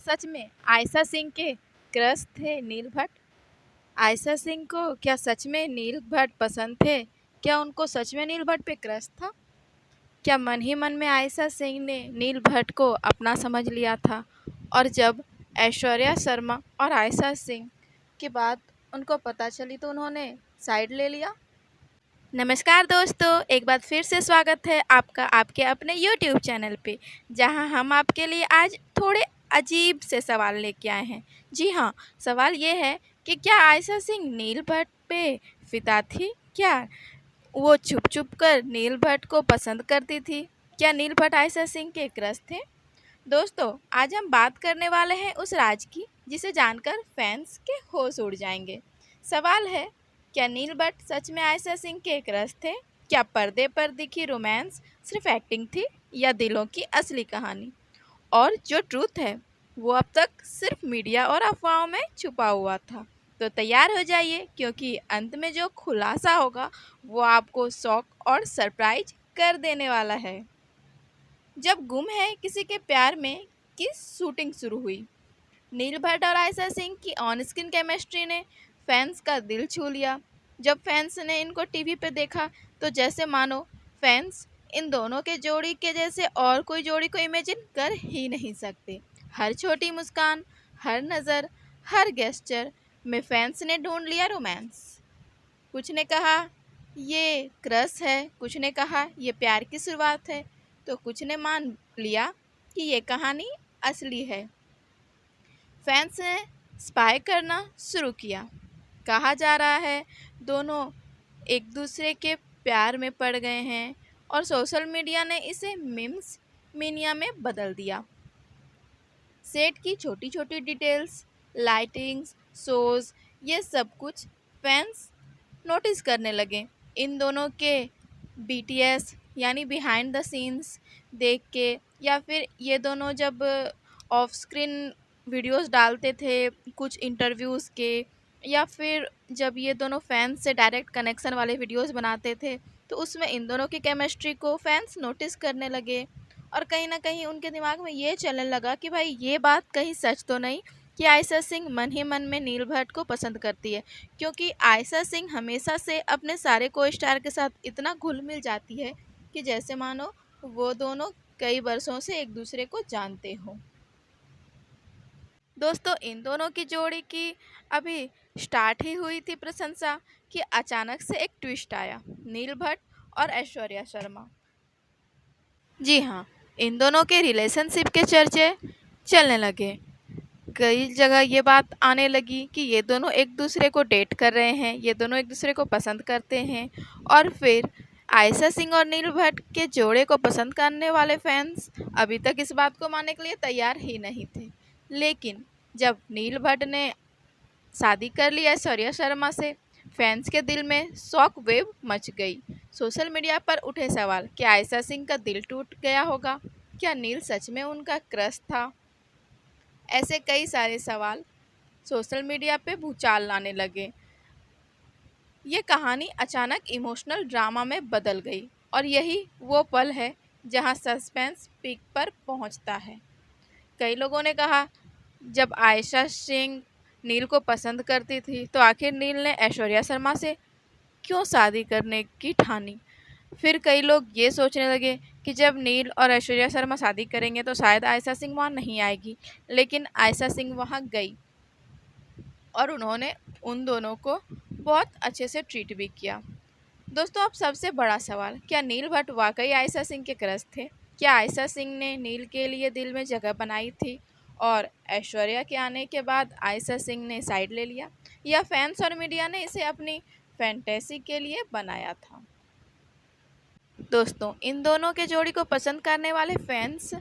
सच में आयशा सिंह के क्रश थे नील भट्ट। आयशा सिंह को क्या सच में नील भट्ट पसंद थे? क्या उनको सच में नील भट्ट पे क्रश था? क्या मन ही मन में आयशा सिंह ने नील भट्ट को अपना समझ लिया था और जब ऐश्वर्या शर्मा और आयशा सिंह की बात उनको पता चली तो उन्होंने साइड ले लिया? नमस्कार दोस्तों, एक बार फिर से स्वागत है आपका आपके अपने YouTube चैनल पे, जहां हम आपके लिए आज थोड़े अजीब से सवाल लेके आए हैं। जी हाँ, सवाल ये है कि क्या आयशा सिंह नील भट्ट पे फिदा थी? क्या वो छुप छुप कर नील भट्ट को पसंद करती थी? क्या नील भट्ट आयशा सिंह के क्रश थे? दोस्तों, आज हम बात करने वाले हैं उस राज की जिसे जानकर फैंस के होश उड़ जाएंगे। सवाल है, क्या नील भट्ट सच में आयशा सिंह के क्रश थे? क्या पर्दे पर दिखी रोमांस सिर्फ एक्टिंग थी या दिलों की असली कहानी? और जो ट्रूथ है वो अब तक सिर्फ मीडिया और अफवाहों में छुपा हुआ था। तो तैयार हो जाइए, क्योंकि अंत में जो खुलासा होगा वो आपको शॉक और सरप्राइज कर देने वाला है। जब गुम है किसी के प्यार में की शूटिंग शुरू हुई, नील भट्ट और आयशा सिंह की ऑन स्क्रीन केमिस्ट्री ने फैंस का दिल छू लिया। जब फैंस ने इनको टीवी पे देखा तो जैसे मानो फैंस इन दोनों के जोड़ी के जैसे और कोई जोड़ी को इमेजिन कर ही नहीं सकते। हर छोटी मुस्कान, हर नज़र, हर गेस्चर में फैंस ने ढूंढ लिया रोमांस। कुछ ने कहा ये क्रश है, कुछ ने कहा ये प्यार की शुरुआत है, तो कुछ ने मान लिया कि ये कहानी असली है। फैंस ने स्पाई करना शुरू किया। कहा जा रहा है दोनों एक दूसरे के प्यार में पड़ गए हैं और सोशल मीडिया ने इसे मीम्स मीनिया में बदल दिया। सेट की छोटी छोटी डिटेल्स, लाइटिंग्स, शोज, ये सब कुछ फैंस नोटिस करने लगे। इन दोनों के बीटीएस यानी बिहाइंड द सीन्स देख के, या फिर ये दोनों जब ऑफ स्क्रीन वीडियोस डालते थे कुछ इंटरव्यूज़ के, या फिर जब ये दोनों फैंस से डायरेक्ट कनेक्शन वाले वीडियोस बनाते थे, तो उसमें इन दोनों की केमिस्ट्री को फैंस नोटिस करने लगे। और कहीं ना कहीं उनके दिमाग में ये चलने लगा कि भाई ये बात कहीं सच तो नहीं कि आयशा सिंह मन ही मन में नील भट्ट को पसंद करती है, क्योंकि आयशा सिंह हमेशा से अपने सारे को स्टार के साथ इतना घुल मिल जाती है कि जैसे मानो वो दोनों कई वर्षों से एक दूसरे को जानते हो। दोस्तों, इन दोनों की जोड़ी की अभी स्टार्ट ही हुई थी प्रशंसा कि अचानक से एक ट्विस्ट आया, नील भट्ट और ऐश्वर्या शर्मा। जी हाँ, इन दोनों के रिलेशनशिप के चर्चे चलने लगे। कई जगह ये बात आने लगी कि ये दोनों एक दूसरे को डेट कर रहे हैं, ये दोनों एक दूसरे को पसंद करते हैं। और फिर आयशा सिंह और नील भट्ट के जोड़े को पसंद करने वाले फैंस अभी तक इस बात को मानने के लिए तैयार ही नहीं थे। लेकिन जब नील भट्ट ने शादी कर ली ऐश्वर्या शर्मा से, फैंस के दिल में शॉक वेव मच गई। सोशल मीडिया पर उठे सवाल, क्या आयशा सिंह का दिल टूट गया होगा? क्या नील सच में उनका क्रश था? ऐसे कई सारे सवाल सोशल मीडिया पे भूचाल लाने लगे। ये कहानी अचानक इमोशनल ड्रामा में बदल गई और यही वो पल है जहां सस्पेंस पीक पर पहुंचता है। कई लोगों ने कहा, जब आयशा सिंह नील को पसंद करती थी तो आखिर नील ने ऐश्वर्या शर्मा से क्यों शादी करने की ठानी? फिर कई लोग ये सोचने लगे कि जब नील और ऐश्वर्या शर्मा शादी करेंगे तो शायद आयशा सिंह वहाँ नहीं आएगी, लेकिन आयशा सिंह वहाँ गई और उन्होंने उन दोनों को बहुत अच्छे से ट्रीट भी किया। दोस्तों, अब सबसे बड़ा सवाल, क्या नील भट्ट वाकई आयशा सिंह के क्रश थे? क्या आयशा सिंह ने नील के लिए दिल में जगह बनाई थी और ऐश्वर्या के आने के बाद आयशा सिंह ने साइड ले लिया, या फैंस और मीडिया ने इसे अपनी फैंटेसी के लिए बनाया था? दोस्तों, इन दोनों के जोड़ी को पसंद करने वाले फैंस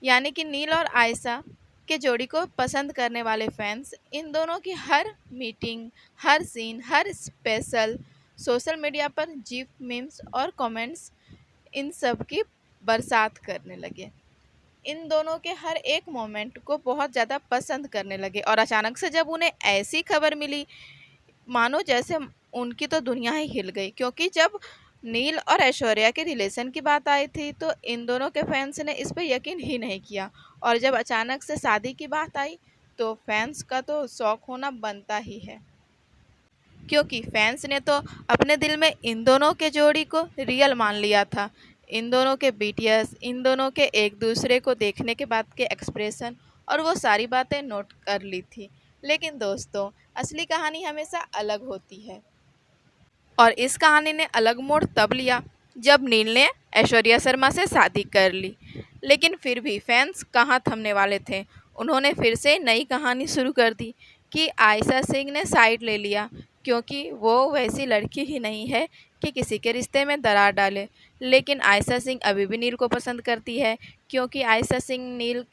यानी कि नील और आयशा के जोड़ी को पसंद करने वाले फैंस इन दोनों की हर मीटिंग, हर सीन, हर स्पेशल सोशल मीडिया पर जीफ मीम्स और कमेंट्स इन सब की बरसात करने लगे। इन दोनों के हर एक मोमेंट को बहुत ज़्यादा पसंद करने लगे और अचानक से जब उन्हें ऐसी खबर मिली, मानो जैसे उनकी तो दुनिया ही हिल गई, क्योंकि जब नील और ऐश्वर्या के रिलेशन की बात आई थी तो इन दोनों के फैंस ने इस पर यकीन ही नहीं किया, और जब अचानक से शादी की बात आई तो फैंस का तो शौक होना बनता ही है, क्योंकि फैंस ने तो अपने दिल में इन दोनों के जोड़ी को रियल मान लिया था। इन दोनों के बीटीएस, इन दोनों के एक दूसरे को देखने के बाद के एक्सप्रेशन और वो सारी बातें नोट कर ली थी। लेकिन दोस्तों, असली कहानी हमेशा अलग होती है, और इस कहानी ने अलग मोड़ तब लिया जब नील ने ऐश्वर्या शर्मा से शादी कर ली। लेकिन फिर भी फैंस कहाँ थमने वाले थे। उन्होंने फिर से नई कहानी शुरू कर दी कि आयशा सिंह ने साइड ले लिया, क्योंकि वो वैसी लड़की ही नहीं है कि किसी के रिश्ते में दरार डाले। लेकिन आयशा सिंह अभी भी नील को पसंद करती है, क्योंकि आयशा सिंह नील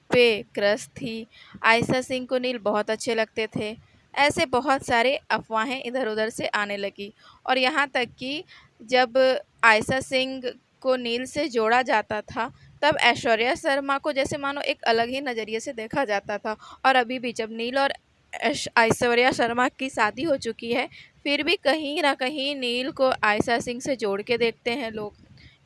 पे क्रश थी। आयशा सिंह को नील बहुत अच्छे लगते थे। ऐसे बहुत सारे अफवाहें इधर उधर से आने लगी, और यहाँ तक कि जब आयशा सिंह को नील से जोड़ा जाता था तब ऐश्वर्या शर्मा को जैसे मानो एक अलग ही नज़रिए से देखा जाता था। और अभी भी जब नील और ऐश्वर्या शर्मा की शादी हो चुकी है, फिर भी कहीं ना कहीं नील को आयशा सिंह से जोड़ के देखते हैं लोग।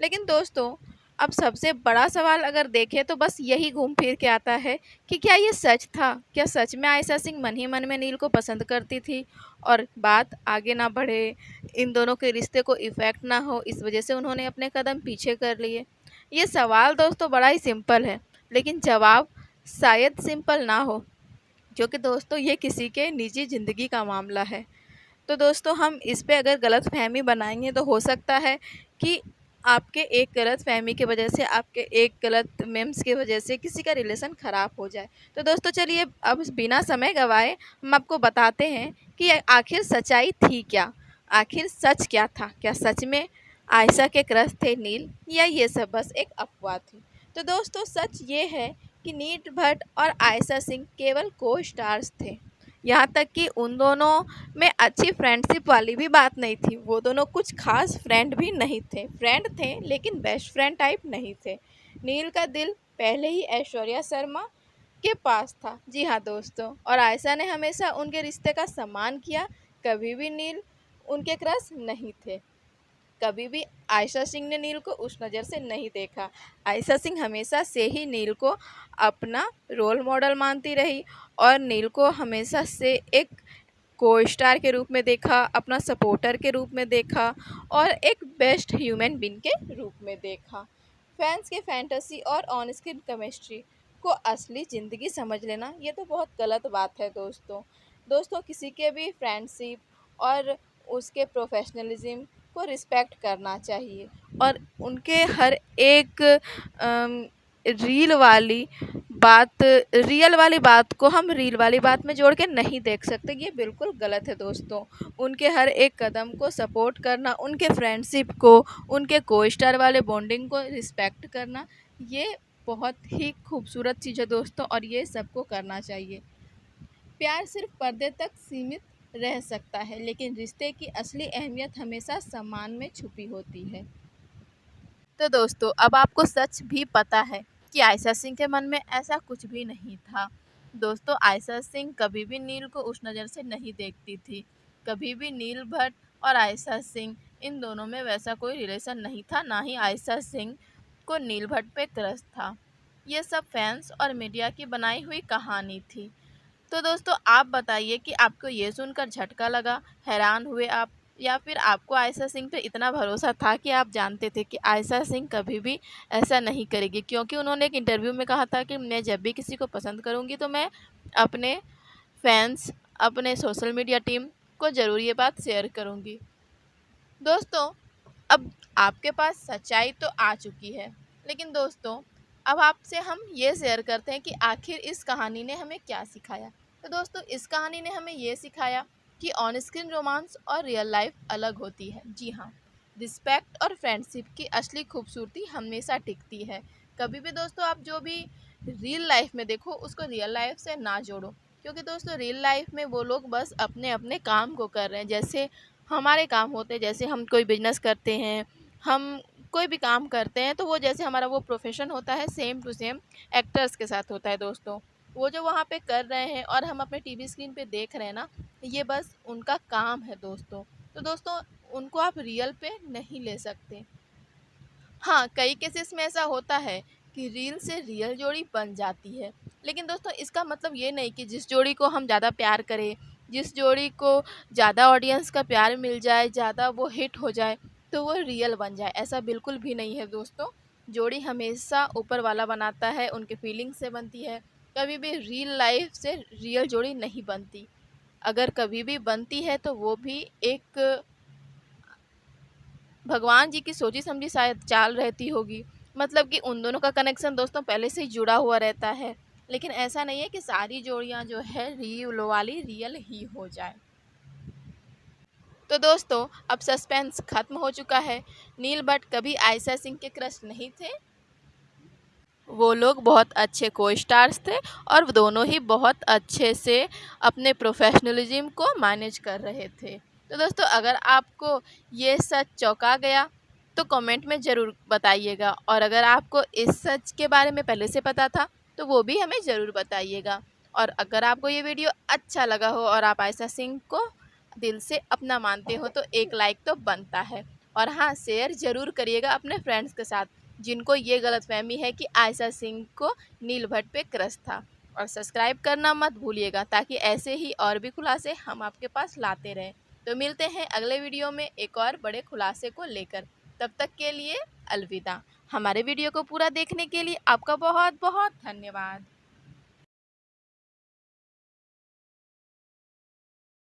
लेकिन दोस्तों, अब सबसे बड़ा सवाल अगर देखें तो बस यही घूम फिर के आता है कि क्या ये सच था? क्या सच में आयशा सिंह मन ही मन में नील को पसंद करती थी और बात आगे ना बढ़े, इन दोनों के रिश्ते को इफ़ेक्ट ना हो, इस वजह से उन्होंने अपने कदम पीछे कर लिए? ये सवाल दोस्तों बड़ा ही सिंपल है, लेकिन जवाब शायद सिंपल ना हो, क्योंकि दोस्तों ये किसी के निजी ज़िंदगी का मामला है। तो दोस्तों, हम इस पे अगर गलतफ़हमी बनाएंगे तो हो सकता है कि आपके एक गलतफ़हमी की वजह से, आपके एक गलत मेम्स की वजह से किसी का रिलेशन ख़राब हो जाए। तो दोस्तों चलिए, अब बिना समय गंवाए हम आपको बताते हैं कि आखिर सच्चाई थी क्या? आखिर सच क्या था? क्या सच में आयशा के क्रश थे नील, या ये सब बस एक अफ़वाह थी? तो दोस्तों, सच ये है कि नील भट्ट और आयशा सिंह केवल को स्टार्स थे। यहाँ तक कि उन दोनों में अच्छी फ्रेंडशिप वाली भी बात नहीं थी। वो दोनों कुछ खास फ्रेंड भी नहीं थे। फ्रेंड थे लेकिन बेस्ट फ्रेंड टाइप नहीं थे। नील का दिल पहले ही ऐश्वर्या शर्मा के पास था। जी हाँ दोस्तों, और आयशा ने हमेशा उनके रिश्ते का सम्मान किया। कभी भी नील उनके क्रश नहीं थे। कभी भी आयशा सिंह ने नील को उस नज़र से नहीं देखा। आयशा सिंह हमेशा से ही नील को अपना रोल मॉडल मानती रही, और नील को हमेशा से एक को स्टार के रूप में देखा, अपना सपोर्टर के रूप में देखा, और एक बेस्ट ह्यूमन बीइंग के रूप में देखा। फैंस के फैंटेसी और ऑन स्क्रीन केमिस्ट्री को असली ज़िंदगी समझ लेना, ये तो बहुत गलत बात है दोस्तों। दोस्तों, किसी के भी फ्रेंडशिप और उसके प्रोफेशनलिज्म को रिस्पेक्ट करना चाहिए, और उनके हर एक रील वाली बात रियल वाली बात को हम रील वाली बात में जोड़ के नहीं देख सकते। ये बिल्कुल गलत है दोस्तों। उनके हर एक कदम को सपोर्ट करना, उनके फ्रेंडशिप को, उनके को स्टार वाले बॉन्डिंग को रिस्पेक्ट करना, ये बहुत ही खूबसूरत चीज़ है दोस्तों, और ये सबको करना चाहिए। प्यार सिर्फ पर्दे तक सीमित रह सकता है, लेकिन रिश्ते की असली अहमियत हमेशा सम्मान में छुपी होती है। तो दोस्तों, अब आपको सच भी पता है कि आयशा सिंह के मन में ऐसा कुछ भी नहीं था। दोस्तों, आयशा सिंह कभी भी नील को उस नज़र से नहीं देखती थी। कभी भी नील भट्ट और आयशा सिंह, इन दोनों में वैसा कोई रिलेशन नहीं था, ना ही आयशा सिंह को नील भट्ट पे क्रश था। ये सब फैंस और मीडिया की बनाई हुई कहानी थी। तो दोस्तों, आप बताइए कि आपको ये सुनकर झटका लगा, हैरान हुए आप, या फिर आपको आयशा सिंह पे इतना भरोसा था कि आप जानते थे कि आयशा सिंह कभी भी ऐसा नहीं करेगी, क्योंकि उन्होंने एक इंटरव्यू में कहा था कि मैं जब भी किसी को पसंद करूँगी तो मैं अपने फैंस, अपने सोशल मीडिया टीम को ज़रूर ये बात शेयर करूँगी। दोस्तों, अब आपके पास सच्चाई तो आ चुकी है, लेकिन दोस्तों, अब आपसे हम ये शेयर करते हैं कि आखिर इस कहानी ने हमें क्या सिखाया। तो दोस्तों, इस कहानी ने हमें ये सिखाया कि ऑन स्क्रीन रोमांस और रियल लाइफ अलग होती है। जी हाँ, रिस्पेक्ट और फ्रेंडशिप की असली खूबसूरती हमेशा टिकती है। कभी भी दोस्तों, आप जो भी रियल लाइफ में देखो उसको रियल लाइफ से ना जोड़ो, क्योंकि दोस्तों रियल लाइफ में वो लोग बस अपने अपने काम को कर रहे हैं, जैसे हमारे काम होते हैं। जैसे हम कोई बिजनेस करते हैं, हम कोई भी काम करते हैं, तो वो जैसे हमारा वो प्रोफेशन होता है, सेम टू सेम एक्टर्स के साथ होता है दोस्तों। वो जो वहाँ पे कर रहे हैं और हम अपने टीवी स्क्रीन पे देख रहे हैं ना, ये बस उनका काम है दोस्तों। तो दोस्तों, उनको आप रियल पे नहीं ले सकते। हाँ, कई केसेस में ऐसा होता है कि रील से रियल जोड़ी बन जाती है। लेकिन दोस्तों इसका मतलब ये नहीं कि जिस जोड़ी को हम ज़्यादा प्यार करें, जिस जोड़ी को ज़्यादा ऑडियंस का प्यार मिल जाए, ज़्यादा वो हिट हो जाए, तो वो रियल बन जाए, ऐसा बिल्कुल भी नहीं है दोस्तों। जोड़ी हमेशा ऊपर वाला बनाता है, उनके फीलिंग से बनती है। कभी भी रियल लाइफ से रियल जोड़ी नहीं बनती। अगर कभी भी बनती है तो वो भी एक भगवान जी की सोची समझी शायद चाल रहती होगी। मतलब कि उन दोनों का कनेक्शन दोस्तों पहले से ही जुड़ा हुआ रहता है। लेकिन ऐसा नहीं है कि सारी जोड़ियां जो है रियल वाली रियल ही हो जाए। तो दोस्तों अब सस्पेंस खत्म हो चुका है। नील भट्ट कभी आयशा सिंह के क्रश नहीं थे। वो लोग बहुत अच्छे को स्टार्स थे और दोनों ही बहुत अच्छे से अपने प्रोफेशनलिज्म को मैनेज कर रहे थे। तो दोस्तों अगर आपको ये सच चौंका गया तो कमेंट में ज़रूर बताइएगा, और अगर आपको इस सच के बारे में पहले से पता था तो वो भी हमें ज़रूर बताइएगा। और अगर आपको ये वीडियो अच्छा लगा हो और आप आयशा सिंह को दिल से अपना मानते हो तो एक लाइक तो बनता है। और हाँ, शेयर ज़रूर करिएगा अपने फ्रेंड्स के साथ जिनको ये गलतफहमी है कि आयशा सिंह को नील भट्ट पे क्रश था। और सब्सक्राइब करना मत भूलिएगा ताकि ऐसे ही और भी खुलासे हम आपके पास लाते रहें। तो मिलते हैं अगले वीडियो में एक और बड़े खुलासे को लेकर। तब तक के लिए अलविदा। हमारे वीडियो को पूरा देखने के लिए आपका बहुत बहुत धन्यवाद।